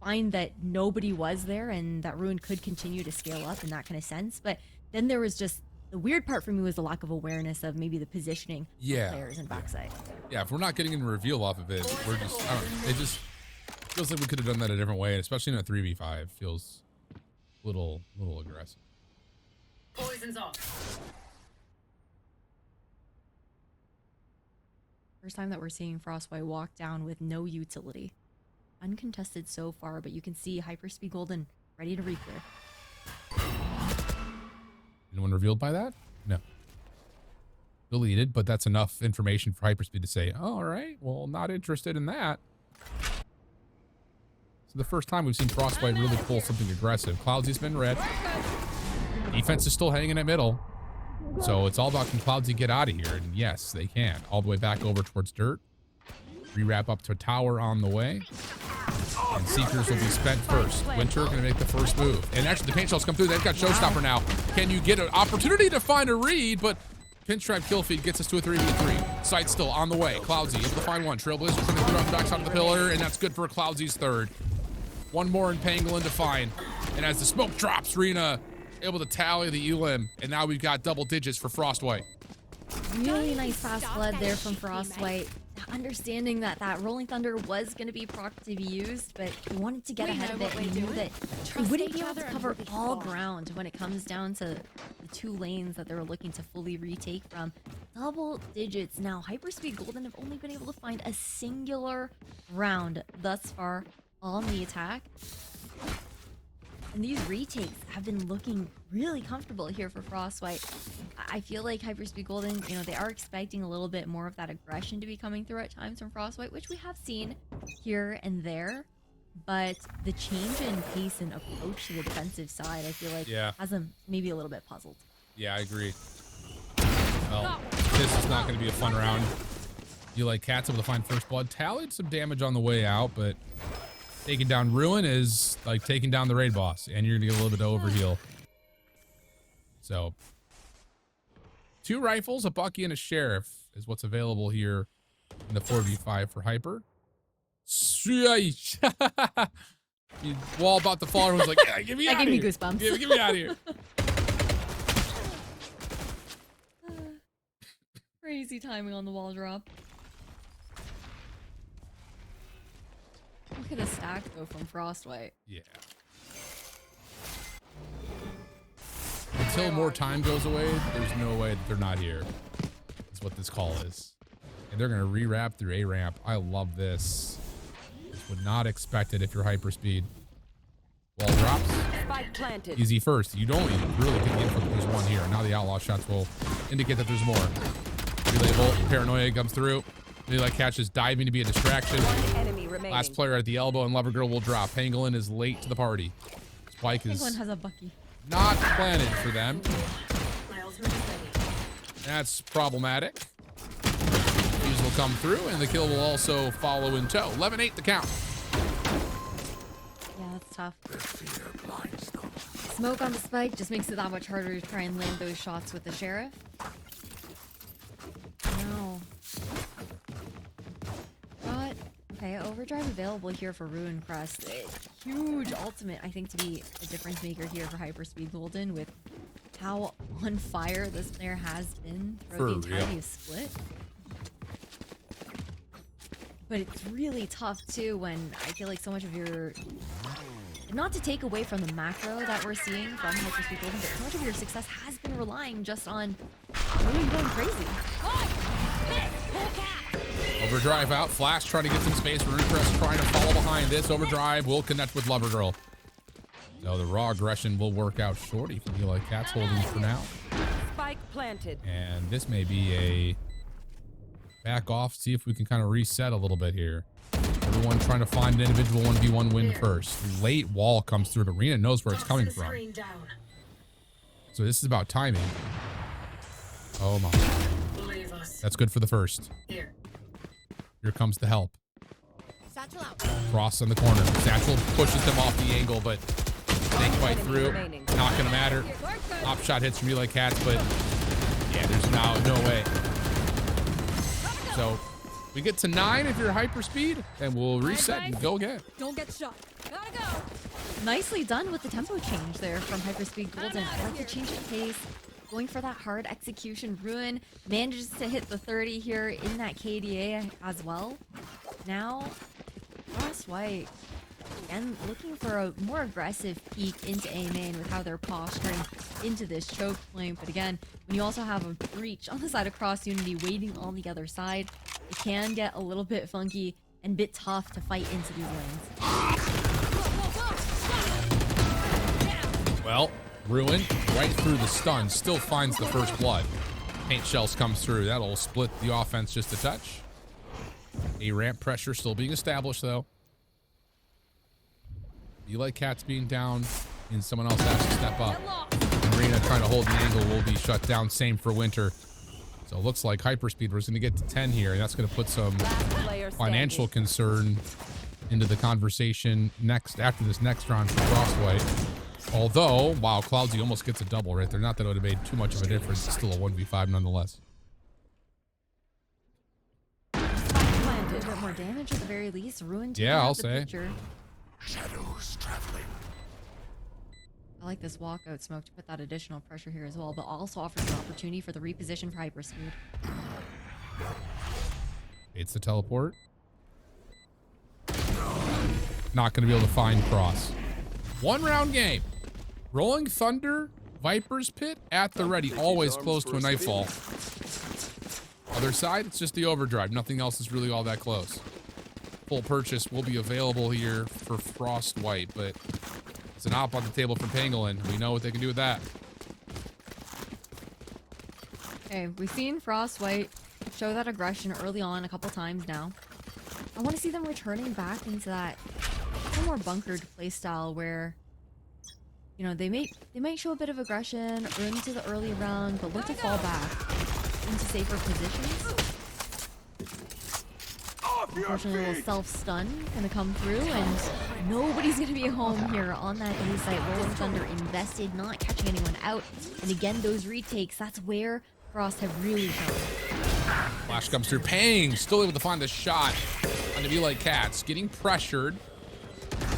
find that nobody was there and that Ruin could continue to scale up in that kind of sense. But then there was just the weird part for me was the lack of awareness of maybe the positioning of players in backside. Yeah, if we're not getting a reveal off of it, we're just, I don't know, it just feels like we could have done that a different way, and especially in a 3v5, feels a little aggressive. Poison's off. First time that we're seeing Frostbite walk down with no utility. Uncontested so far, but you can see Hyperspeed Golden ready to reclear. Anyone revealed by that? No. Deleted, but that's enough information for Hyperspeed to say, oh, all right, well, not interested in that. So the first time we've seen Frostbite really pull something aggressive. Cloudsy's been red. Defense is still hanging at middle. So it's all about can Cloudsy get out of here? And yes, they can. All the way back over towards dirt. Rewrap up to tower on the way. And Seekers will be spent first. Winter going to make the first move. And actually, the paint shells come through. They've got Showstopper now. Can you get an opportunity to find a read? But Pinstripe kill feed gets us to a 3v3. Sight still on the way. Cloudsy able to find one. Trailblazer coming through off the backside of the pillar. And that's good for Cloudsy's third. One more in Pangolin to find. And as the smoke drops, Rina able to tally the elim. And now we've got double digits for Frostwhite. Really nice fast blood there from Frostwhite. Understanding that that Rolling Thunder was going to be proc to be used, but we wanted to get ahead of it. We knew that they wouldn't be able to cover all ground when it comes down to the two lanes that they were looking to fully retake from. Double digits now. Hyperspeed Golden have only been able to find a singular round thus far on the attack. And these retakes have been looking really comfortable here for Frostwhite. I feel like Hyperspeed Golden, you know, they are expecting a little bit more of that aggression to be coming through at times from Frostwhite, which we have seen here and there. But the change in pace and approach to the defensive side, I feel like has them maybe a little bit puzzled. Yeah, I agree. Well, this is not going to be a fun round. You like Cat's able to find first blood. Tallied some damage on the way out, but taking down Ruin is like taking down the raid boss, and you're gonna get a little bit of overheal. So 2 rifles, a Bucky, and a Sheriff is what's available here in the 4v5 for Hyper. Wall about to fall. Everyone's like, yeah, give me out of here. That gave me goosebumps. Give me out of here. Crazy timing on the wall drop. Look at the stack though from Frostwhite. Yeah. until more time goes away, there's no way that they're not here. That's what this call is. And they're going to rewrap through A ramp. I love this. Would not expect it if you're hyperspeed. Wall drops. Spike planted. Easy first. You don't even really get the info that there's one here. Now the outlaw shots will indicate that there's more. Relay bolt. Paranoia comes through. Melee catches diving to be a distraction. One enemy remaining. Last player at the elbow and Lover Girl will drop. Pangolin is late to the party. Spike is Pangolin has a Bucky. not planted for them. My ultimate is ready. That's problematic. These will come through and the kill will also follow in tow. 11-8 the count. Yeah, that's tough. Smoke on the spike just makes it that much harder to try and land those shots with the sheriff. No. But okay, overdrive available here for Ruin Crest. Huge ultimate, I think, to be a difference maker here for Hyperspeed Golden with how on fire this player has been throughout the entirety of Split. But it's really tough too when I feel like so much of your, not to take away from the macro that we're seeing from Hyperspeed Golden, but so much of your success has been relying just on really going crazy. Overdrive out. Flash trying to get some space. Rune Crest trying to follow behind this. Overdrive will connect with Lover Girl. So the raw aggression will work out shorty for Eli Cat's holding for now. Spike planted. And this may be a back off, see if we can kind of reset a little bit here. Everyone trying to find an individual 1v1 win first. Late wall comes through, but Rena knows where it's coming from. So this is about timing. Oh my. That's good for the first. Here comes the help. Cross on the corner. Satchel pushes them off the angle, but they quite through. Not gonna matter. Top shot hits from Relay Cats, but yeah, there's now no way. So we get to 9 if you're hyperspeed, and we'll reset and go again. Don't get shot. Gotta go. Nicely done with the tempo change there from Hyperspeed Golden. I like the change of pace. Going for that hard execution. Ruin manages to hit the 30 here in that KDA as well. Now, Frost White, again, looking for a more aggressive peek into A main with how they're posturing into this choke point. But again, when you also have a breach on the side of Cross Unity waiting on the other side, it can get a little bit funky and a bit tough to fight into these lanes. Well, Ruin, right through the stun, still finds the first blood. Paint shells comes through. That'll split the offense just a touch. A ramp pressure still being established, though. Eli Cat's being down, and someone else has to step up. Marina trying to hold the angle will be shut down. Same for Winter. So it looks like Hyperspeed was going to get to 10 here, and that's going to put some financial concern into the conversation next after this next round for Frostwhite. Although, wow, Cloudsy almost gets a double right there. Not that it would have made too much of a difference. It's still a 1v5 nonetheless. A bit more damage at the very least. Ruined. Yeah, I'll say. Shadows traveling. I like this walkout smoke to put that additional pressure here as well, but also offers an opportunity for the reposition for Hyperspeed. It's the teleport. Not going to be able to find Cross. 1 round game. Rolling Thunder, Viper's Pit at the ready. Always close to a nightfall. Other side, it's just the overdrive. Nothing else is really all that close. Full purchase will be available here for Frost White, but it's an op on the table for Pangolin. We know what they can do with that. Okay, we've seen Frost White show that aggression early on a couple times now. I want to see them returning back into that more bunkered playstyle where, you know, they might show a bit of aggression into the early round, but look to fall back into safer positions. Unfortunately, a little self-stun gonna come through, and nobody's gonna be home here on that A site. Rolling Thunder invested, not catching anyone out. And again, those retakes, that's where Frost have really shown. Flash comes through. Pang still able to find the shot on the V-Light Cats. Getting pressured.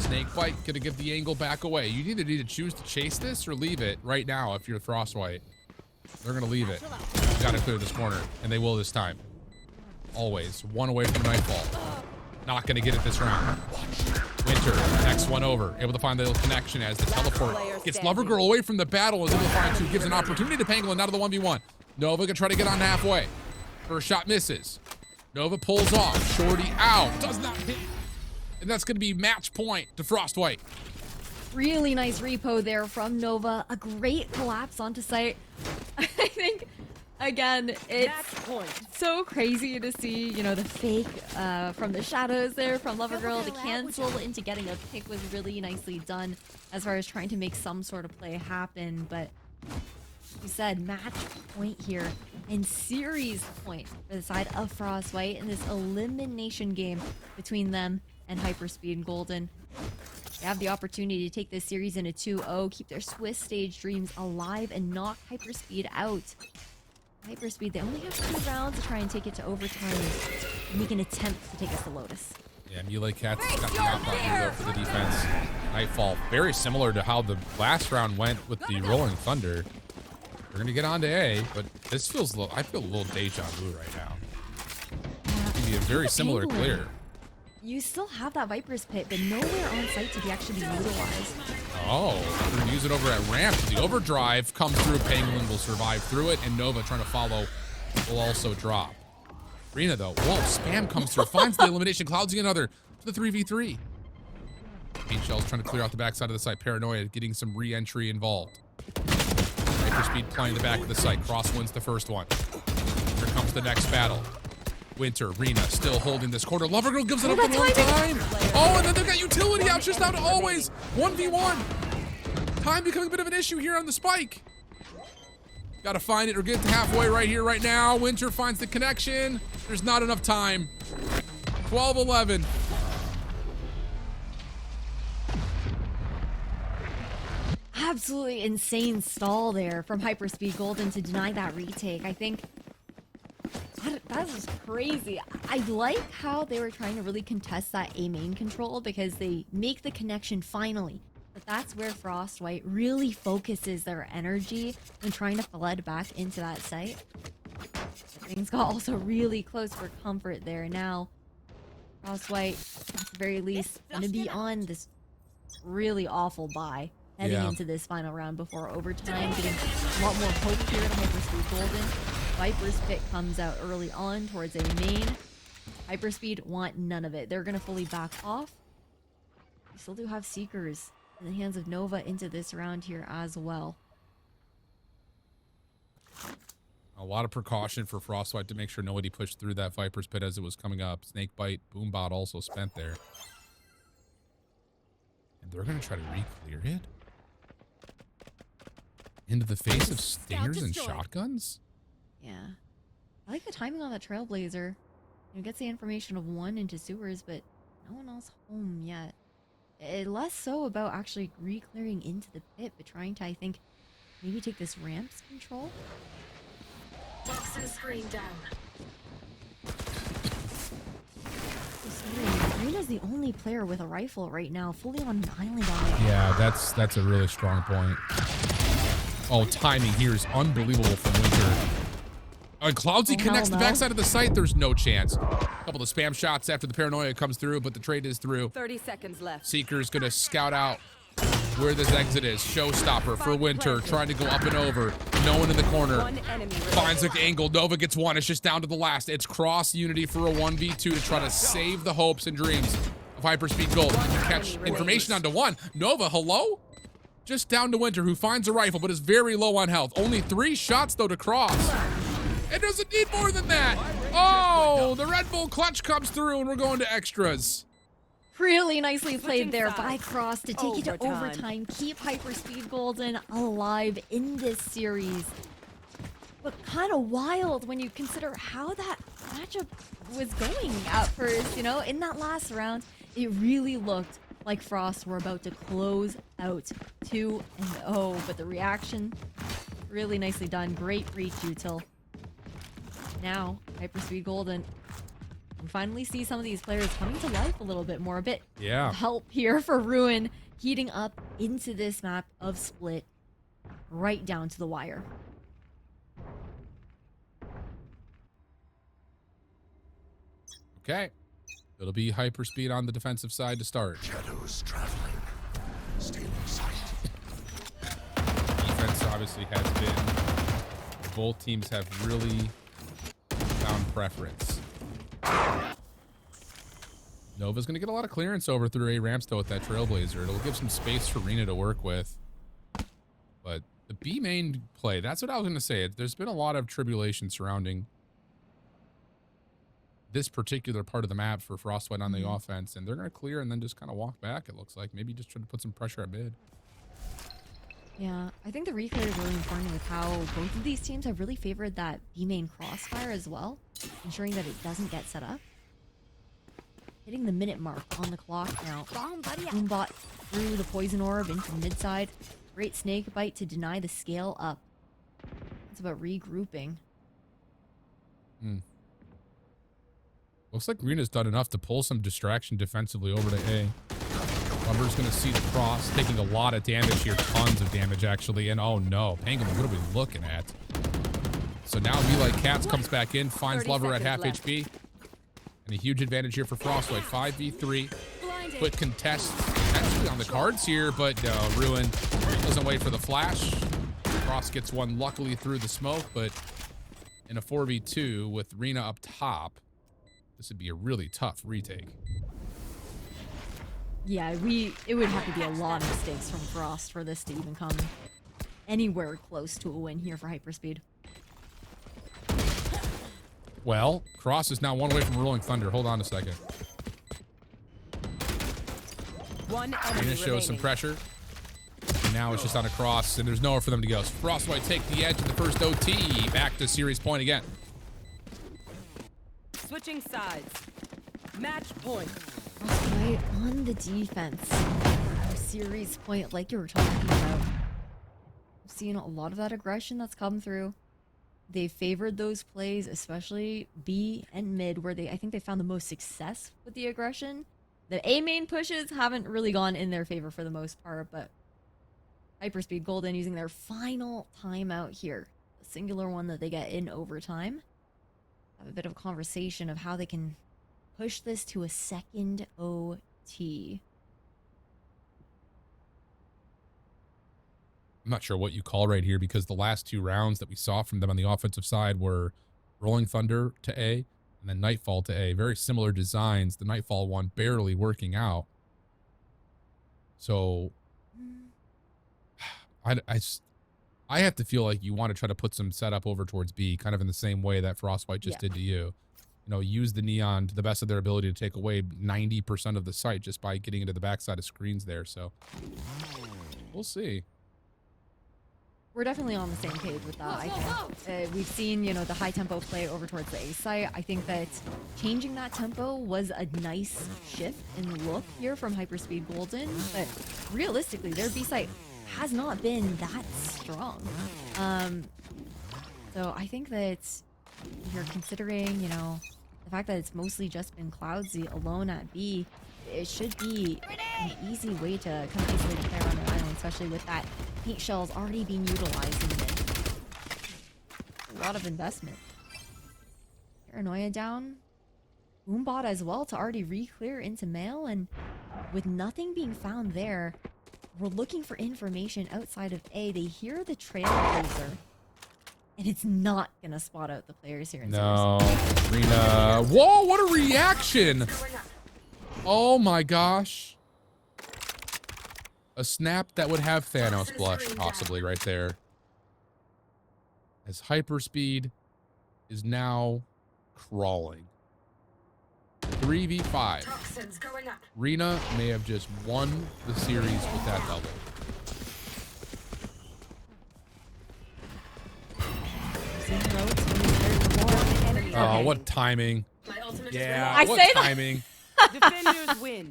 Snakebite gonna give the angle back away. You either need to choose to chase this or leave it right now if you're Frostwhite. They're gonna leave it. You gotta clear this corner, and they will this time. Always. 1 away from Nightfall. Not gonna get it this round. Winter, next one over. Able to find the little connection as the teleport gets Lover Girl away from the battle. Is able to find two, gives an opportunity to Pangolin out of the 1v1. Nova can try to get on halfway. First shot misses. Nova pulls off. Shorty out. Does not hit. And that's going to be match point to Frostwhite. Really nice repo there from Nova. A great collapse onto site. I think, again, it's so crazy to see, you know, the fake from the shadows there from Lover Girl. The cancel into getting a pick was really nicely done as far as trying to make some sort of play happen. But you said match point here and series point for the side of Frostwhite in this elimination game between them and Hyperspeed Golden. They have the opportunity to take this series in a 2-0, keep their Swiss stage dreams alive, and knock Hyperspeed out. Hyperspeed, they only have 2 rounds to try and take it to overtime and make an attempt to take us to Lotus. Yeah, Melee Cats got the knock on here, though, for the defense. Nightfall, very similar to how the last round went with the Rolling Thunder. We're going to get on to A, but this feels a little, I feel a little deja vu right now. It's going to be a very similar clear. You still have that Viper's Pit, but nowhere on site to be actually utilized. Oh, we're going to use it over at ramp. The overdrive comes through. Pangolin will survive through it, and Nova trying to follow will also drop. Rina, though, whoa, spam comes through, finds the elimination, cloudsing another to the 3v3. Paint Shell's trying to clear out the backside of the site. Paranoia getting some re-entry involved. Hyperspeed playing the back of the site. Cross wins the first one. Here comes the next battle. Winter, Rina still holding this quarter. Lover Girl gives it up in one time. Oh, and then they've got utility out just now to always 1v1. Time becoming a bit of an issue here on the spike. Got to find it or get to halfway right here, right now. Winter finds the connection. There's not enough time. 12-11. Absolutely insane stall there from Hyperspeed Golden to deny that retake. I think that's just crazy. I like how they were trying to really contest that A main control because they make the connection finally. But that's where Frostwhite really focuses their energy when trying to flood back into that site. Things got also really close for comfort there. Now, Frostwhite, at the very least, going to be on this really awful bye heading into this final round before overtime, getting a lot more hope here to Hyperspeed Golden. Viper's Pit comes out early on towards A main. Hyperspeed want none of it. They're going to fully back off. We still do have Seekers in the hands of Nova into this round here as well. A lot of precaution for Frostwhite to make sure nobody pushed through that Viper's Pit as it was coming up. Snakebite, Boombot also spent there. And they're going to try to re-clear it? Into the face of stingers and shotguns? Yeah. I like the timing on that Trailblazer. It gets the information of one into sewers, but no one else home yet. Less so about actually re-clearing into the pit, but trying to, I think, maybe take this ramp's control. Boxing screen down. Reina's the only player with a rifle right now, fully on an island on it. Yeah, that's a really strong point. Oh, timing here is unbelievable from Winter. Cloudsy connects the backside of the site. There's no chance. A couple of spam shots after the paranoia comes through, but the trade is through. 30 seconds left. Seeker's gonna scout out where this exit is. Showstopper for Winter, trying to go up and over. No one in the corner. Finds the angle. Nova gets one. It's just down to the last. It's cross unity for a 1v2 to try to save the hopes and dreams of Hyperspeed Gold. You can catch information onto one. Nova, hello? Just down to Winter, who finds a rifle, but is very low on health. Only 3 shots, though, to cross. It doesn't need more than that. Oh, the Red Bull clutch comes through, and we're going to extras. Really nicely played there by Cross to take it to overtime. Keep Hyperspeed Golden alive in this series. But kind of wild when you consider how that matchup was going at first. You know, in that last round, it really looked like Frost were about to close out 2-0. But the reaction, really nicely done. Great reach, Util. Now, Hyperspeed Golden, we finally see some of these players coming to life a little bit more. A bit of help here for Ruin, heating up into this map of Split, right down to the wire. Okay. It'll be hyperspeed on the defensive side to start. Shadows traveling. Stay in sight. Defense obviously has been. Both teams have really found preference. Nova's going to get a lot of clearance over through A ramps though with that Trailblazer. It'll give some space for Rina to work with. But the B main play, that's what I was going to say. There's been a lot of tribulation surrounding this particular part of the map for Frostbite on the offense, and they're going to clear and then just kind of walk back, it looks like. Maybe just try to put some pressure at mid. Yeah, I think the reclear is really important with how both of these teams have really favored that B main crossfire as well, ensuring that it doesn't get set up. Hitting the minute mark on the clock now. Boombot through the poison orb into mid side. Great snake bite to deny the scale up. It's about regrouping. Looks like Rina's done enough to pull some distraction defensively over to A. Lumber's going to see the cross, taking a lot of damage here. Tons of damage, actually. And oh no, Penguin, what are we looking at? So now Be Like Cats comes back in, finds Lover at half HP. And a huge advantage here for Frostbite. 5v3. Quick contest potentially on the cards here, but no, Ruin doesn't wait for the flash. Frost gets one luckily through the smoke, but in a 4v2 with Rina up top, this would be a really tough retake. Yeah, it would have to be a lot of mistakes from Frost for this to even come anywhere close to a win here for Hyperspeed. Well, Cross is now one away from Rolling Thunder. Hold on a second. Rina shows some pressure. And now it's just on a cross, and there's nowhere for them to go. So Frostbite take the edge in the first OT. Back to series point again. Switching sides. Match point. Right on the defense. Series point, like you were talking about. I've seen a lot of that aggression that's come through. They favored those plays, especially B and mid, where I think they found the most success with the aggression. The A main pushes haven't really gone in their favor for the most part, but Hyperspeed Golden using their final timeout here. A singular one that they get in overtime. Have a bit of a conversation of how they can push this to a second OT. I'm not sure what you call right here because the last two rounds that we saw from them on the offensive side were Rolling Thunder to A and then Nightfall to A. Very similar designs. The Nightfall one barely working out. So I have to feel like you want to try to put some setup over towards B, kind of in the same way that Frostbite just did to you. You know, use the Neon to the best of their ability to take away 90% of the site just by getting into the backside of screens there. So we'll see. We're definitely on the same page with that, I think. We've seen, you know, the high tempo play over towards the A site. I think that changing that tempo was a nice shift in look here from Hyperspeed Golden, but realistically, their B site has not been that strong. So I think that you're considering, you know, the fact that it's mostly just been Cloudsy alone at B, it should be an easy way to kind of easily play around the island, especially with that paint shells already being utilized in mid. A lot of investment. Paranoia down. Boombot as well to already re-clear into mail, and with nothing being found there, we're looking for information outside of A. They hear the Trailblazer, and it's not gonna spot out the players here in No, Rina. Whoa, what a reaction! Oh my gosh. A snap that would have Thanos blush, possibly, right there. As Hyperspeed is now crawling. 3v5. Rina may have just won the series with that double. Oh, what timing. Yeah, I what say timing. Defenders win.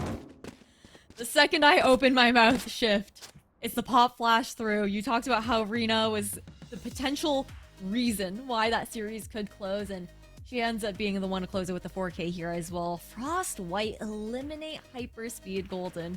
The second I open my mouth, shift. It's the pop flash through. You talked about how Rina was the potential reason why that series could close, and she ends up being the one to close it with the 4K here as well. Frost White eliminate Hyperspeed Golden.